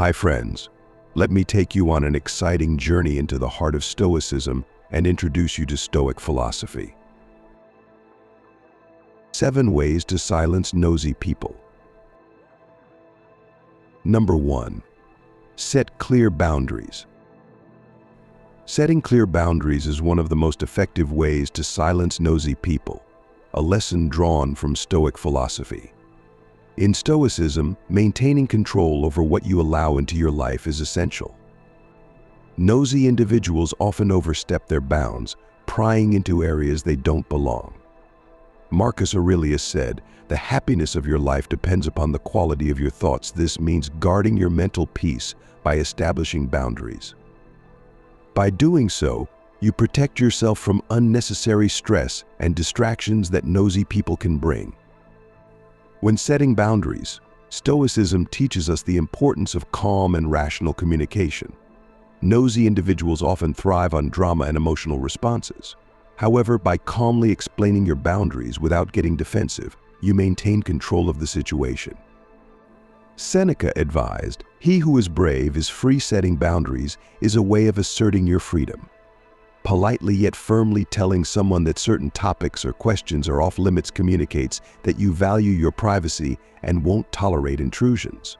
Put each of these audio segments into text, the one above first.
Hi friends, let me take you on an exciting journey into the heart of Stoicism and introduce you to Stoic philosophy. 7 ways to silence nosy people. Number 1. Set clear boundaries. Setting clear boundaries is one of the most effective ways to silence nosy people, a lesson drawn from Stoic philosophy. In Stoicism, maintaining control over what you allow into your life is essential. Nosy individuals often overstep their bounds, prying into areas they don't belong. Marcus Aurelius said, "The happiness of your life depends upon the quality of your thoughts." This means guarding your mental peace by establishing boundaries. By doing so, you protect yourself from unnecessary stress and distractions that nosy people can bring. When setting boundaries, Stoicism teaches us the importance of calm and rational communication. Nosy individuals often thrive on drama and emotional responses. However, by calmly explaining your boundaries without getting defensive, you maintain control of the situation. Seneca advised, "He who is brave is free." Setting boundaries is a way of asserting your freedom. Politely yet firmly telling someone that certain topics or questions are off limits communicates that you value your privacy and won't tolerate intrusions.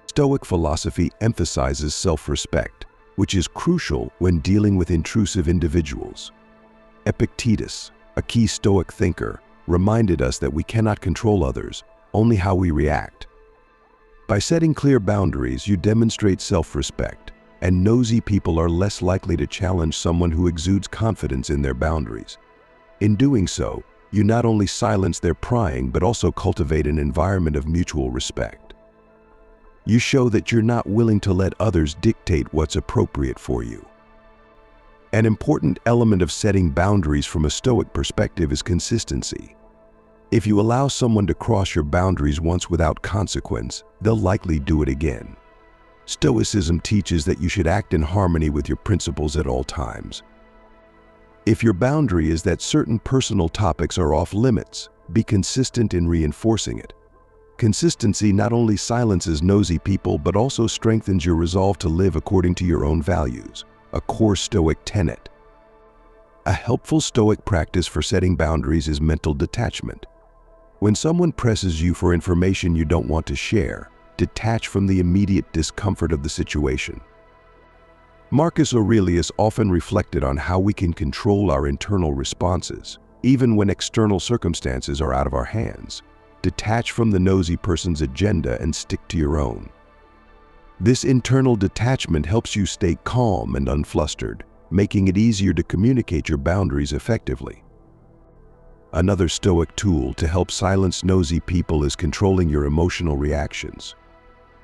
Stoic philosophy emphasizes self-respect, which is crucial when dealing with intrusive individuals. Epictetus, a key Stoic thinker, reminded us that we cannot control others, only how we react. By setting clear boundaries, you demonstrate self-respect, and nosy people are less likely to challenge someone who exudes confidence in their boundaries. In doing so, you not only silence their prying but also cultivate an environment of mutual respect. You show that you're not willing to let others dictate what's appropriate for you. An important element of setting boundaries from a Stoic perspective is consistency. If you allow someone to cross your boundaries once without consequence, they'll likely do it again. Stoicism teaches that you should act in harmony with your principles at all times. If your boundary is that certain personal topics are off limits, be consistent in reinforcing it. Consistency not only silences nosy people but also strengthens your resolve to live according to your own values, a core Stoic tenet. A helpful Stoic practice for setting boundaries is mental detachment. When someone presses you for information you don't want to share, detach from the immediate discomfort of the situation. Marcus Aurelius often reflected on how we can control our internal responses, even when external circumstances are out of our hands. Detach from the nosy person's agenda and stick to your own. This internal detachment helps you stay calm and unflustered, making it easier to communicate your boundaries effectively. Another Stoic tool to help silence nosy people is controlling your emotional reactions.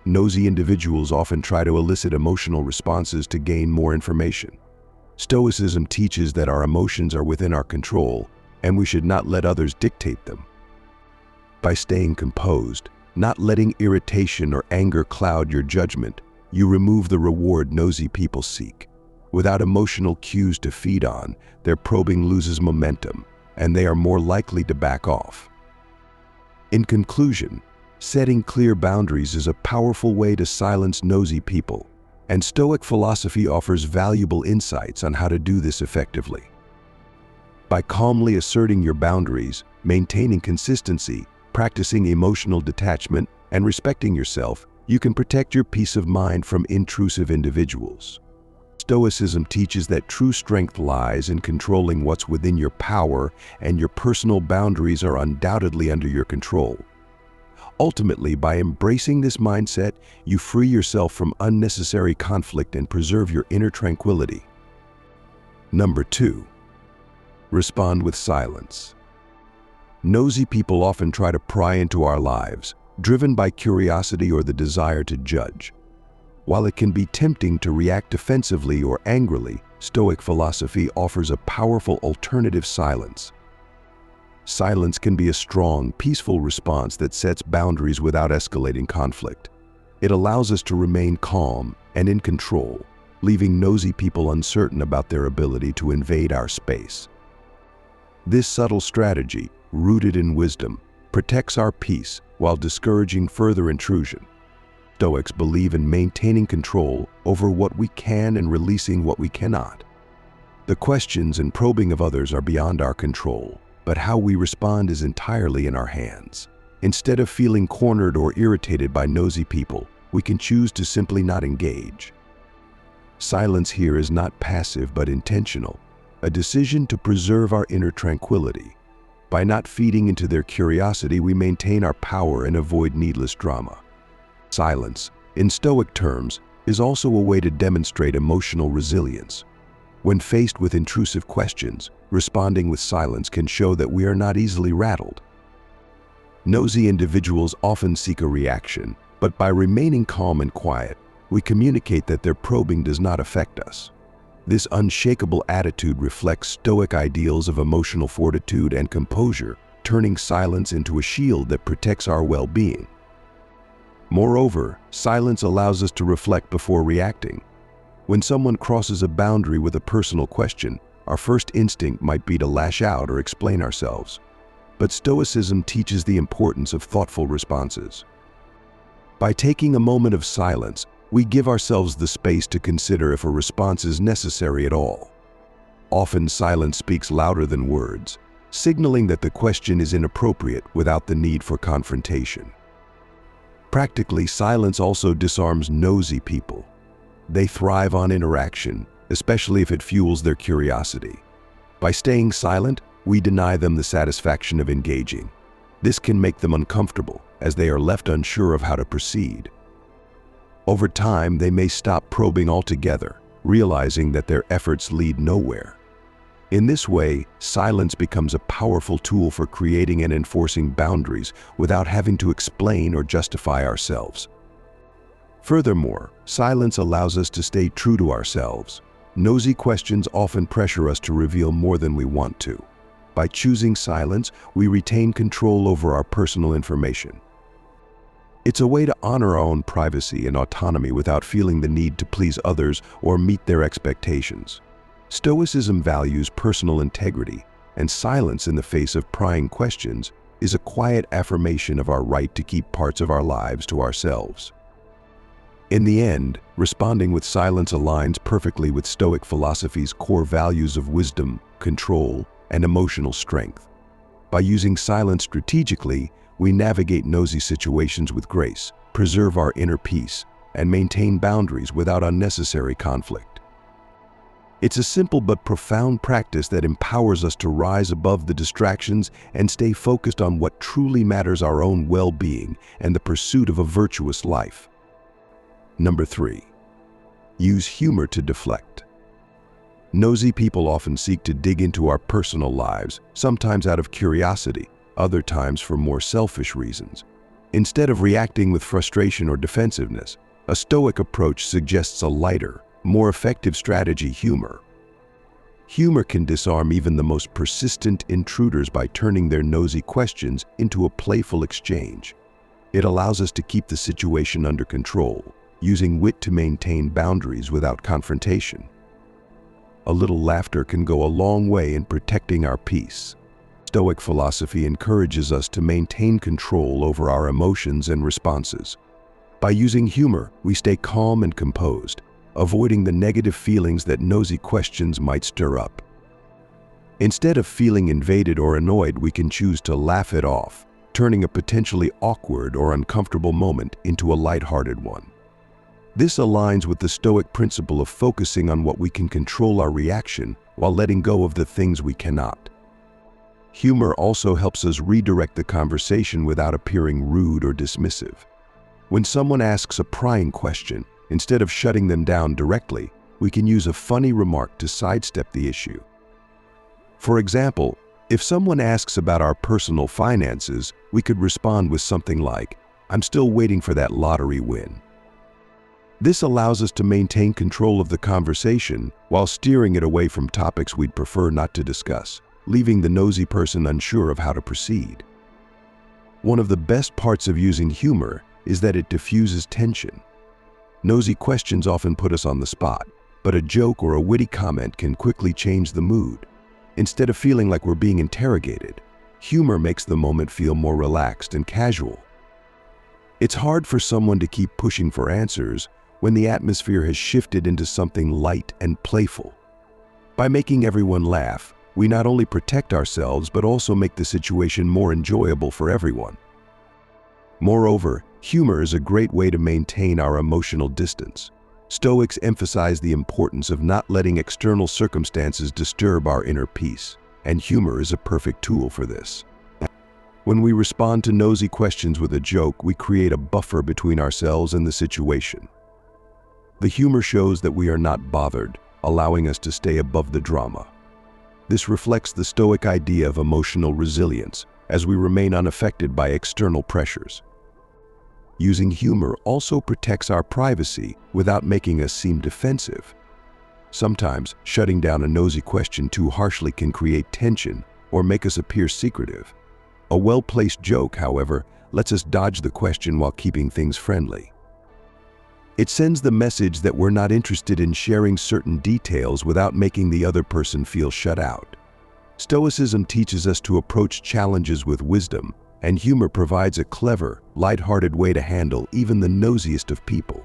Nosy individuals often try to elicit emotional responses to gain more information. Stoicism teaches that our emotions are within our control, and we should not let others dictate them. By staying composed, not letting irritation or anger cloud your judgment, you remove the reward nosy people seek. Without emotional cues to feed on, their probing loses momentum, and they are more likely to back off. In conclusion, setting clear boundaries is a powerful way to silence nosy people, and Stoic philosophy offers valuable insights on how to do this effectively. By calmly asserting your boundaries, maintaining consistency, practicing emotional detachment, and respecting yourself, you can protect your peace of mind from intrusive individuals. Stoicism teaches that true strength lies in controlling what's within your power, and your personal boundaries are undoubtedly under your control. Ultimately, by embracing this mindset, you free yourself from unnecessary conflict and preserve your inner tranquility. Number 2. Respond with silence. Nosy people often try to pry into our lives, driven by curiosity or the desire to judge. While it can be tempting to react defensively or angrily, Stoic philosophy offers a powerful alternative: silence. Silence can be a strong, peaceful response that sets boundaries without escalating conflict. It allows us to remain calm and in control, leaving nosy people uncertain about their ability to invade our space. This subtle strategy, rooted in wisdom, protects our peace while discouraging further intrusion. Stoics believe in maintaining control over what we can and releasing what we cannot. The questions and probing of others are beyond our control, but how we respond is entirely in our hands. Instead of feeling cornered or irritated by nosy people, we can choose to simply not engage. Silence here is not passive but intentional, a decision to preserve our inner tranquility. By not feeding into their curiosity, we maintain our power and avoid needless drama. Silence, in Stoic terms, is also a way to demonstrate emotional resilience. When faced with intrusive questions, responding with silence can show that we are not easily rattled. Nosy individuals often seek a reaction, but by remaining calm and quiet, we communicate that their probing does not affect us. This unshakable attitude reflects Stoic ideals of emotional fortitude and composure, turning silence into a shield that protects our well-being. Moreover, silence allows us to reflect before reacting. When someone crosses a boundary with a personal question, our first instinct might be to lash out or explain ourselves. But Stoicism teaches the importance of thoughtful responses. By taking a moment of silence, we give ourselves the space to consider if a response is necessary at all. Often silence speaks louder than words, signaling that the question is inappropriate without the need for confrontation. Practically, silence also disarms nosy people. They thrive on interaction, especially if it fuels their curiosity. By staying silent, we deny them the satisfaction of engaging. This can make them uncomfortable, as they are left unsure of how to proceed. Over time, they may stop probing altogether, realizing that their efforts lead nowhere. In this way, silence becomes a powerful tool for creating and enforcing boundaries without having to explain or justify ourselves. Furthermore, silence allows us to stay true to ourselves. Nosy questions often pressure us to reveal more than we want to. By choosing silence, we retain control over our personal information. It's a way to honor our own privacy and autonomy without feeling the need to please others or meet their expectations. Stoicism values personal integrity, and silence in the face of prying questions is a quiet affirmation of our right to keep parts of our lives to ourselves. In the end, responding with silence aligns perfectly with Stoic philosophy's core values of wisdom, control, and emotional strength. By using silence strategically, we navigate nosy situations with grace, preserve our inner peace, and maintain boundaries without unnecessary conflict. It's a simple but profound practice that empowers us to rise above the distractions and stay focused on what truly matters: our own well-being and the pursuit of a virtuous life. Number 3. Use humor to deflect. Nosy people often seek to dig into our personal lives, sometimes out of curiosity, other times for more selfish reasons. Instead of reacting with frustration or defensiveness, a Stoic approach suggests a lighter, more effective strategy: humor. Humor can disarm even the most persistent intruders by turning their nosy questions into a playful exchange. It allows us to keep the situation under control, using wit to maintain boundaries without confrontation. A little laughter can go a long way in protecting our peace. Stoic philosophy encourages us to maintain control over our emotions and responses. By using humor, we stay calm and composed, avoiding the negative feelings that nosy questions might stir up. Instead of feeling invaded or annoyed, we can choose to laugh it off, turning a potentially awkward or uncomfortable moment into a lighthearted one. This aligns with the Stoic principle of focusing on what we can control our reaction while letting go of the things we cannot. Humor also helps us redirect the conversation without appearing rude or dismissive. When someone asks a prying question, instead of shutting them down directly, we can use a funny remark to sidestep the issue. For example, if someone asks about our personal finances, we could respond with something like, "I'm still waiting for that lottery win." This allows us to maintain control of the conversation while steering it away from topics we'd prefer not to discuss, leaving the nosy person unsure of how to proceed. One of the best parts of using humor is that it diffuses tension. Nosy questions often put us on the spot, but a joke or a witty comment can quickly change the mood. Instead of feeling like we're being interrogated, humor makes the moment feel more relaxed and casual. It's hard for someone to keep pushing for answers when the atmosphere has shifted into something light and playful. By making everyone laugh, we not only protect ourselves but also make the situation more enjoyable for everyone. Moreover, humor is a great way to maintain our emotional distance. Stoics emphasize the importance of not letting external circumstances disturb our inner peace, and humor is a perfect tool for this. When we respond to nosy questions with a joke, we create a buffer between ourselves and the situation. The humor shows that we are not bothered, allowing us to stay above the drama. This reflects the Stoic idea of emotional resilience, as we remain unaffected by external pressures. Using humor also protects our privacy without making us seem defensive. Sometimes, shutting down a nosy question too harshly can create tension or make us appear secretive. A well-placed joke, however, lets us dodge the question while keeping things friendly. It sends the message that we're not interested in sharing certain details without making the other person feel shut out. Stoicism teaches us to approach challenges with wisdom, and humor provides a clever, light-hearted way to handle even the nosiest of people.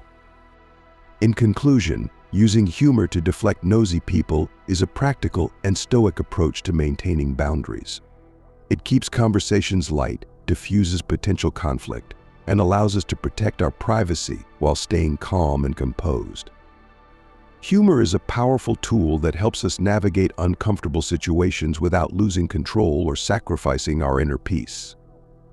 In conclusion, using humor to deflect nosy people is a practical and Stoic approach to maintaining boundaries. It keeps conversations light, diffuses potential conflict, and allows us to protect our privacy while staying calm and composed. Humor is a powerful tool that helps us navigate uncomfortable situations without losing control or sacrificing our inner peace.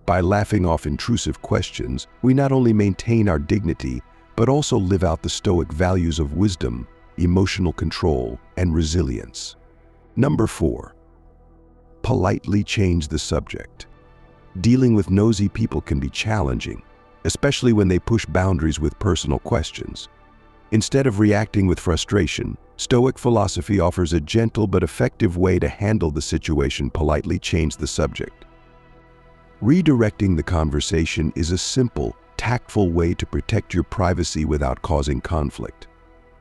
By laughing off intrusive questions, we not only maintain our dignity, but also live out the Stoic values of wisdom, emotional control, and resilience. Number 4. Politely change the subject. Dealing with nosy people can be challenging, especially when they push boundaries with personal questions. Instead of reacting with frustration, Stoic philosophy offers a gentle but effective way to handle the situation. Politely change the subject. Redirecting the conversation is a simple, tactful way to protect your privacy without causing conflict.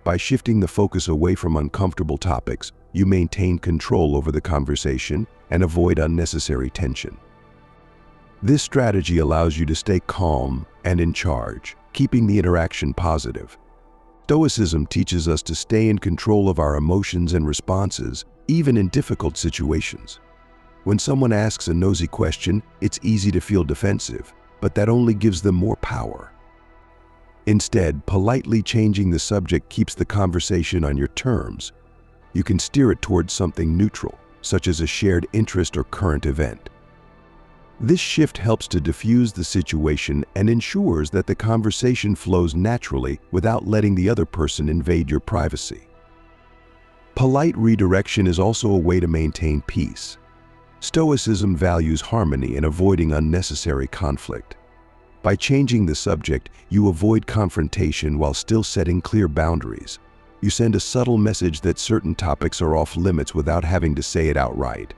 By shifting the focus away from uncomfortable topics, you maintain control over the conversation and avoid unnecessary tension. This strategy allows you to stay calm and in charge, keeping the interaction positive. Stoicism teaches us to stay in control of our emotions and responses, even in difficult situations. When someone asks a nosy question, it's easy to feel defensive, but that only gives them more power. Instead, politely changing the subject keeps the conversation on your terms. You can steer it towards something neutral, such as a shared interest or current event. This shift helps to diffuse the situation and ensures that the conversation flows naturally without letting the other person invade your privacy. Polite redirection is also a way to maintain peace. Stoicism values harmony and avoiding unnecessary conflict. By changing the subject, you avoid confrontation while still setting clear boundaries. You send a subtle message that certain topics are off limits without having to say it outright.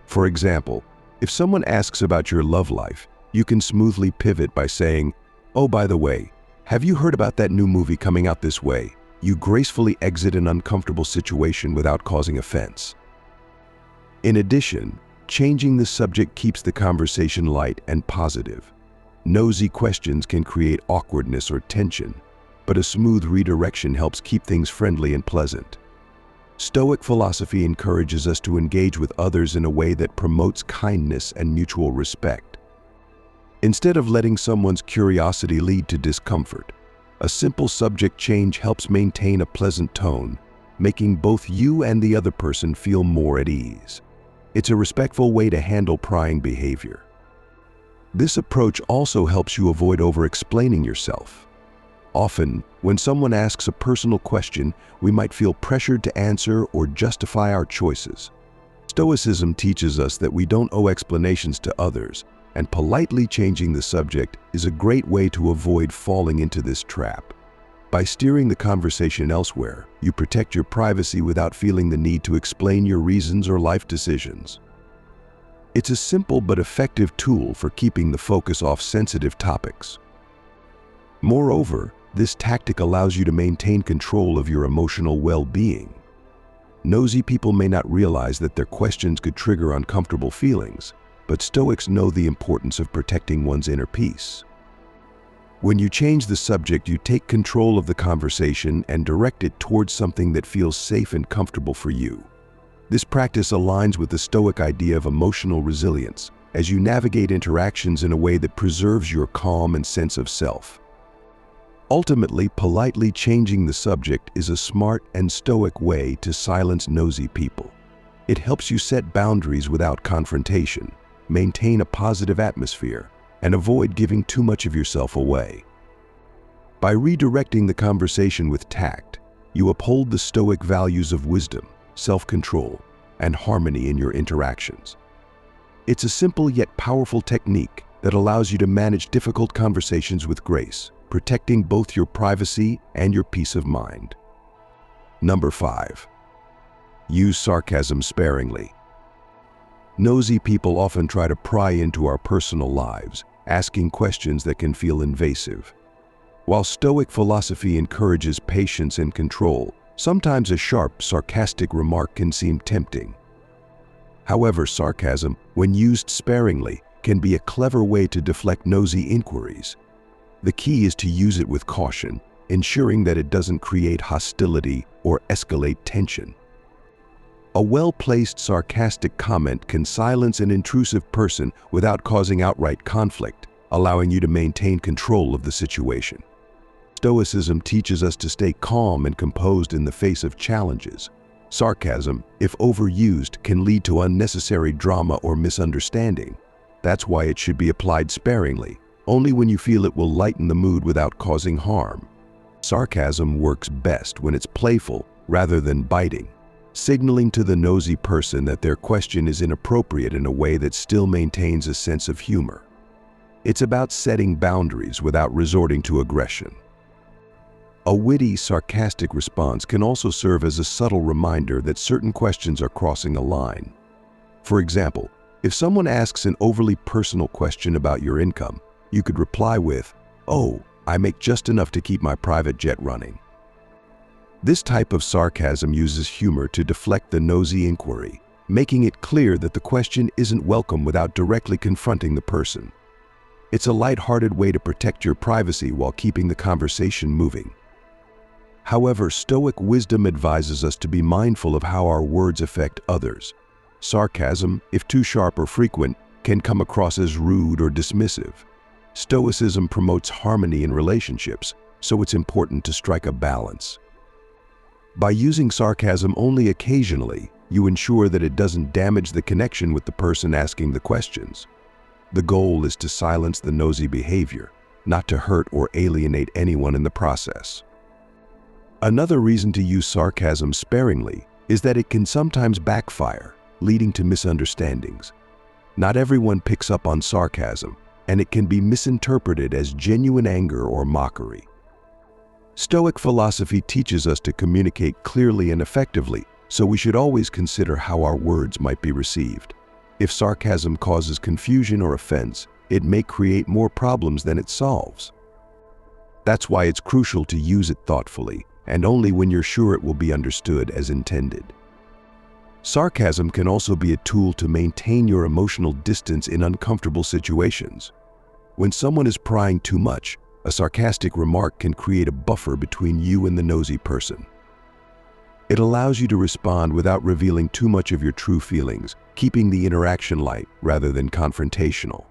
For example, if someone asks about your love life, you can smoothly pivot by saying, "Oh, by the way, have you heard about that new movie coming out this way?" You gracefully exit an uncomfortable situation without causing offense. In addition, changing the subject keeps the conversation light and positive. Nosy questions can create awkwardness or tension, but a smooth redirection helps keep things friendly and pleasant. Stoic philosophy encourages us to engage with others in a way that promotes kindness and mutual respect. Instead of letting someone's curiosity lead to discomfort, a simple subject change helps maintain a pleasant tone, making both you and the other person feel more at ease. It's a respectful way to handle prying behavior. This approach also helps you avoid over-explaining yourself. Often, when someone asks a personal question, we might feel pressured to answer or justify our choices. Stoicism teaches us that we don't owe explanations to others, and politely changing the subject is a great way to avoid falling into this trap. By steering the conversation elsewhere, you protect your privacy without feeling the need to explain your reasons or life decisions. It's a simple but effective tool for keeping the focus off sensitive topics. Moreover, this tactic allows you to maintain control of your emotional well-being. Nosy people may not realize that their questions could trigger uncomfortable feelings, but Stoics know the importance of protecting one's inner peace. When you change the subject, you take control of the conversation and direct it towards something that feels safe and comfortable for you. This practice aligns with the Stoic idea of emotional resilience, as you navigate interactions in a way that preserves your calm and sense of self. Ultimately, politely changing the subject is a smart and Stoic way to silence nosy people. It helps you set boundaries without confrontation, maintain a positive atmosphere, and avoid giving too much of yourself away. By redirecting the conversation with tact, you uphold the Stoic values of wisdom, self-control, and harmony in your interactions. It's a simple yet powerful technique that allows you to manage difficult conversations with grace, protecting both your privacy and your peace of mind. Number 5. Use sarcasm sparingly. Nosy people often try to pry into our personal lives, asking questions that can feel invasive. While Stoic philosophy encourages patience and control, sometimes a sharp, sarcastic remark can seem tempting. However, sarcasm, when used sparingly, can be a clever way to deflect nosy inquiries. The key is to use it with caution, ensuring that it doesn't create hostility or escalate tension. A well-placed sarcastic comment can silence an intrusive person without causing outright conflict, allowing you to maintain control of the situation. Stoicism teaches us to stay calm and composed in the face of challenges. Sarcasm, if overused, can lead to unnecessary drama or misunderstanding. That's why it should be applied sparingly, only when you feel it will lighten the mood without causing harm. Sarcasm works best when it's playful rather than biting, signaling to the nosy person that their question is inappropriate in a way that still maintains a sense of humor. It's about setting boundaries without resorting to aggression. A witty, sarcastic response can also serve as a subtle reminder that certain questions are crossing a line. For example, if someone asks an overly personal question about your income, you could reply with, "Oh, I make just enough to keep my private jet running." This type of sarcasm uses humor to deflect the nosy inquiry, making it clear that the question isn't welcome without directly confronting the person. It's a light-hearted way to protect your privacy while keeping the conversation moving. However, Stoic wisdom advises us to be mindful of how our words affect others. Sarcasm, if too sharp or frequent, can come across as rude or dismissive. Stoicism promotes harmony in relationships, so it's important to strike a balance. By using sarcasm only occasionally, you ensure that it doesn't damage the connection with the person asking the questions. The goal is to silence the nosy behavior, not to hurt or alienate anyone in the process. Another reason to use sarcasm sparingly is that it can sometimes backfire, leading to misunderstandings. Not everyone picks up on sarcasm, and it can be misinterpreted as genuine anger or mockery. Stoic philosophy teaches us to communicate clearly and effectively, so we should always consider how our words might be received. If sarcasm causes confusion or offense, it may create more problems than it solves. That's why it's crucial to use it thoughtfully, and only when you're sure it will be understood as intended. Sarcasm can also be a tool to maintain your emotional distance in uncomfortable situations. When someone is prying too much, a sarcastic remark can create a buffer between you and the nosy person. It allows you to respond without revealing too much of your true feelings, keeping the interaction light rather than confrontational.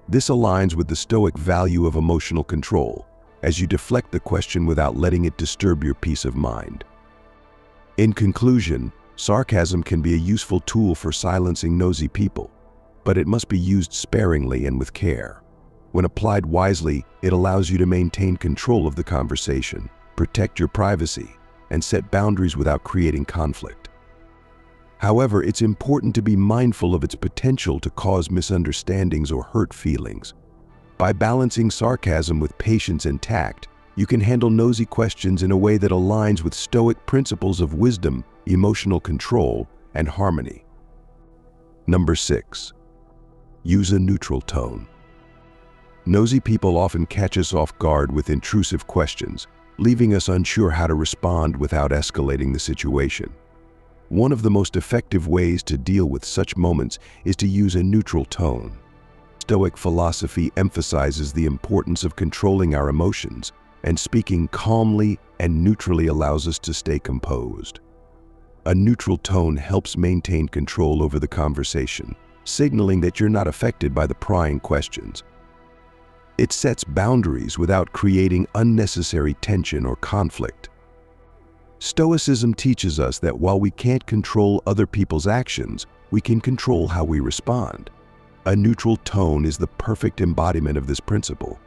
This aligns with the Stoic value of emotional control, as you deflect the question without letting it disturb your peace of mind. In conclusion, sarcasm can be a useful tool for silencing nosy people, but it must be used sparingly and with care. When applied wisely, it allows you to maintain control of the conversation, protect your privacy, and set boundaries without creating conflict. However, it's important to be mindful of its potential to cause misunderstandings or hurt feelings. By balancing sarcasm with patience and tact, you can handle nosy questions in a way that aligns with Stoic principles of wisdom, emotional control, and harmony. Number 6. Use a neutral tone. Nosy people often catch us off guard with intrusive questions, leaving us unsure how to respond without escalating the situation. One of the most effective ways to deal with such moments is to use a neutral tone. Stoic philosophy emphasizes the importance of controlling our emotions, and speaking calmly and neutrally allows us to stay composed. A neutral tone helps maintain control over the conversation, signaling that you're not affected by the prying questions. It sets boundaries without creating unnecessary tension or conflict. Stoicism teaches us that while we can't control other people's actions, we can control how we respond. A neutral tone is the perfect embodiment of this principle.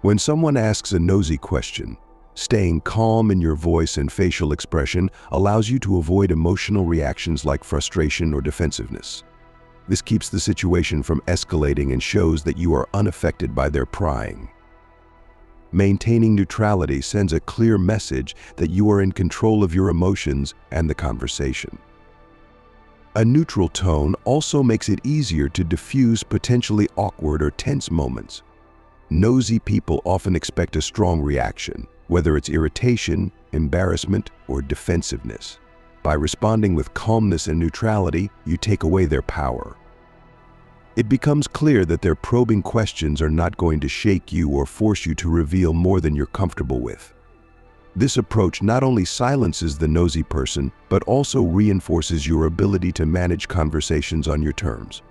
When someone asks a nosy question, staying calm in your voice and facial expression allows you to avoid emotional reactions like frustration or defensiveness. This keeps the situation from escalating and shows that you are unaffected by their prying. Maintaining neutrality sends a clear message that you are in control of your emotions and the conversation. A neutral tone also makes it easier to diffuse potentially awkward or tense moments. Nosy people often expect a strong reaction, whether it's irritation, embarrassment, or defensiveness. By responding with calmness and neutrality, you take away their power. It becomes clear that their probing questions are not going to shake you or force you to reveal more than you're comfortable with. This approach not only silences the nosy person, but also reinforces your ability to manage conversations on your terms.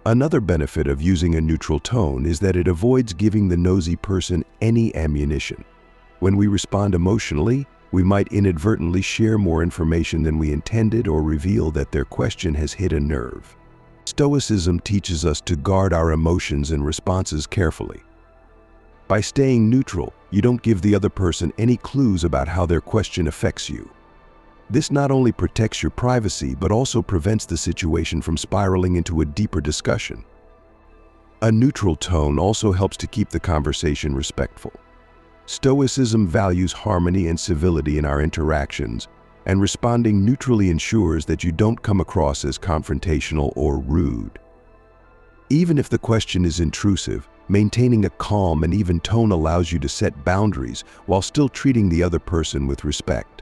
Another benefit of using a neutral tone is that it avoids giving the nosy person any ammunition. When we respond emotionally, we might inadvertently share more information than we intended or reveal that their question has hit a nerve. Stoicism teaches us to guard our emotions and responses carefully. By staying neutral, you don't give the other person any clues about how their question affects you. This not only protects your privacy, but also prevents the situation from spiraling into a deeper discussion. A neutral tone also helps to keep the conversation respectful. Stoicism values harmony and civility in our interactions, and responding neutrally ensures that you don't come across as confrontational or rude. Even if the question is intrusive, maintaining a calm and even tone allows you to set boundaries while still treating the other person with respect.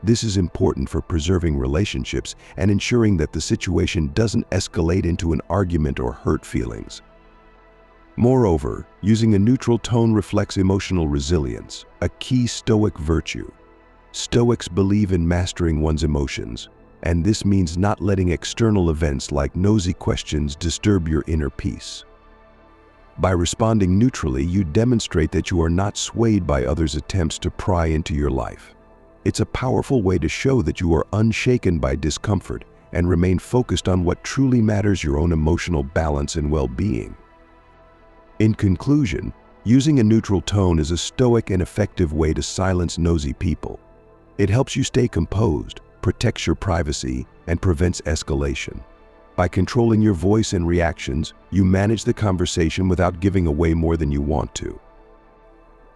This is important for preserving relationships and ensuring that the situation doesn't escalate into an argument or hurt feelings. Moreover, using a neutral tone reflects emotional resilience, a key Stoic virtue. Stoics believe in mastering one's emotions, and this means not letting external events like nosy questions disturb your inner peace. By responding neutrally, you demonstrate that you are not swayed by others' attempts to pry into your life. It's a powerful way to show that you are unshaken by discomfort and remain focused on what truly matters: your own emotional balance and well-being. In conclusion, using a neutral tone is a stoic and effective way to silence nosy people. It helps you stay composed, protects your privacy, and prevents escalation. By controlling your voice and reactions, you manage the conversation without giving away more than you want to.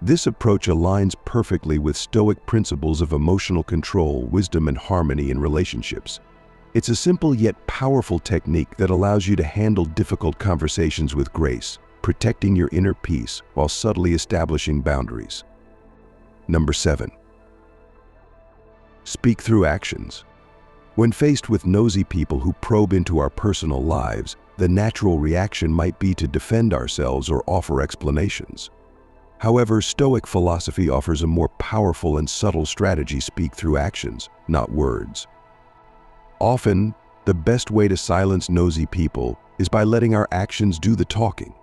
This approach aligns perfectly with Stoic principles of emotional control, wisdom, and harmony in relationships. It's a simple yet powerful technique that allows you to handle difficult conversations with grace, protecting your inner peace while subtly establishing boundaries. Number 7. Speak through actions. When faced with nosy people who probe into our personal lives, the natural reaction might be to defend ourselves or offer explanations. However, Stoic philosophy offers a more powerful and subtle strategy: speak through actions, not words. Often, the best way to silence nosy people is by letting our actions do the talking.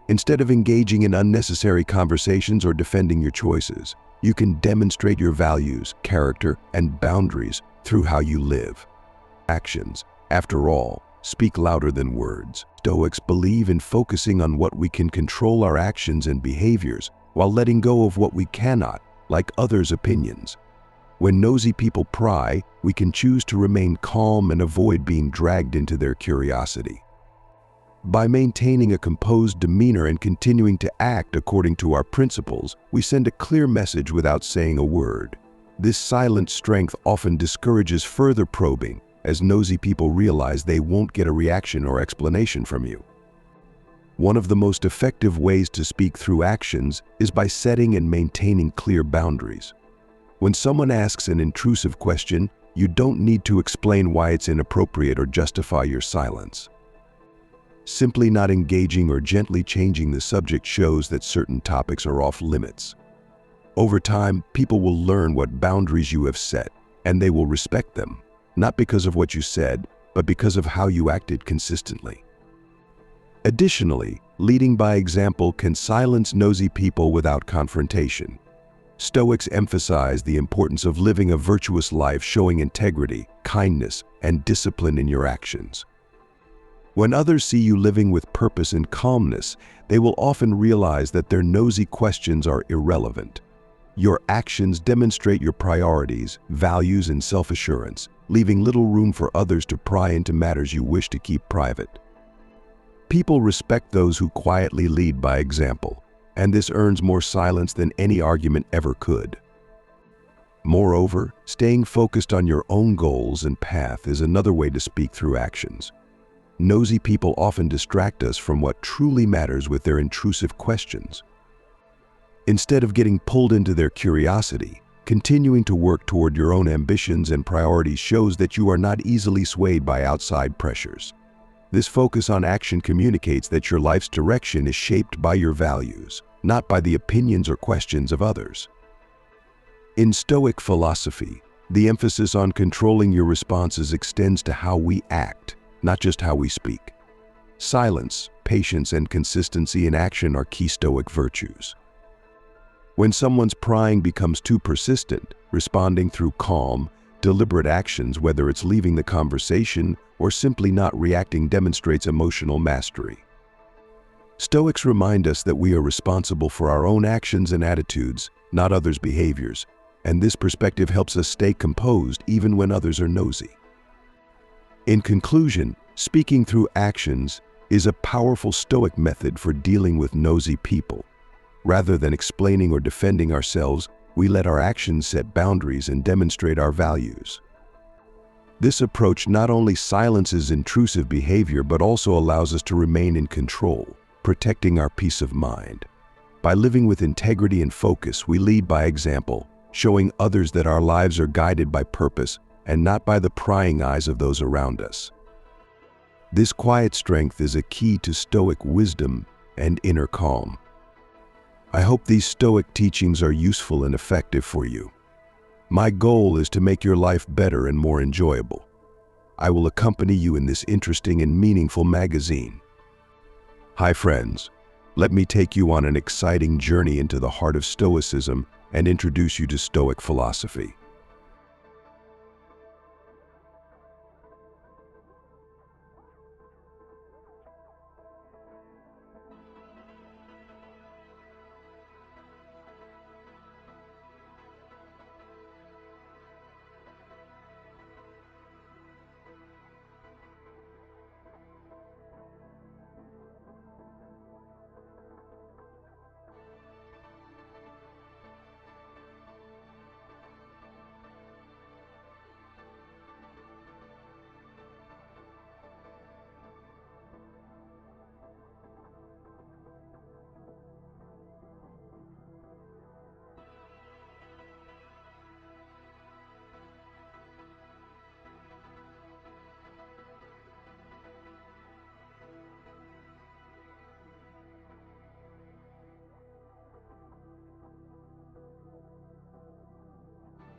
Instead of engaging in unnecessary conversations or defending your choices, you can demonstrate your values, character, and boundaries through how you live. Actions, after all, speak louder than words. Stoics believe in focusing on what we can control, our actions and behaviors, while letting go of what we cannot, like others' opinions. When nosy people pry, we can choose to remain calm and avoid being dragged into their curiosity. By maintaining a composed demeanor and continuing to act according to our principles, we send a clear message without saying a word. This silent strength often discourages further probing, as nosy people realize they won't get a reaction or explanation from you. One of the most effective ways to speak through actions is by setting and maintaining clear boundaries. When someone asks an intrusive question, you don't need to explain why it's inappropriate or justify your silence. Simply not engaging or gently changing the subject shows that certain topics are off limits. Over time, people will learn what boundaries you have set, and they will respect them, not because of what you said, but because of how you acted consistently. Additionally, leading by example can silence nosy people without confrontation. Stoics emphasize the importance of living a virtuous life, showing integrity, kindness, and discipline in your actions. When others see you living with purpose and calmness, they will often realize that their nosy questions are irrelevant. Your actions demonstrate your priorities, values, and self-assurance, leaving little room for others to pry into matters you wish to keep private. People respect those who quietly lead by example, and this earns more silence than any argument ever could. Moreover, staying focused on your own goals and path is another way to speak through actions. Nosy people often distract us from what truly matters with their intrusive questions. Instead of getting pulled into their curiosity, continuing to work toward your own ambitions and priorities shows that you are not easily swayed by outside pressures. This focus on action communicates that your life's direction is shaped by your values, not by the opinions or questions of others. In Stoic philosophy, the emphasis on controlling your responses extends to how we act, not just how we speak. Silence, patience, and consistency in action are key Stoic virtues. When someone's prying becomes too persistent, responding through calm, deliberate actions, whether it's leaving the conversation or simply not reacting, demonstrates emotional mastery. Stoics remind us that we are responsible for our own actions and attitudes, not others' behaviors, and this perspective helps us stay composed even when others are nosy. In conclusion, speaking through actions is a powerful Stoic method for dealing with nosy people. Rather than explaining or defending ourselves, we let our actions set boundaries and demonstrate our values. This approach not only silences intrusive behavior but also allows us to remain in control, protecting our peace of mind. By living with integrity and focus, we lead by example, showing others that our lives are guided by purpose and not by the prying eyes of those around us. This quiet strength is a key to Stoic wisdom and inner calm. I hope these Stoic teachings are useful and effective for you. My goal is to make your life better and more enjoyable. I will accompany you in this interesting and meaningful magazine. Hi friends, let me take you on an exciting journey into the heart of Stoicism and introduce you to Stoic philosophy.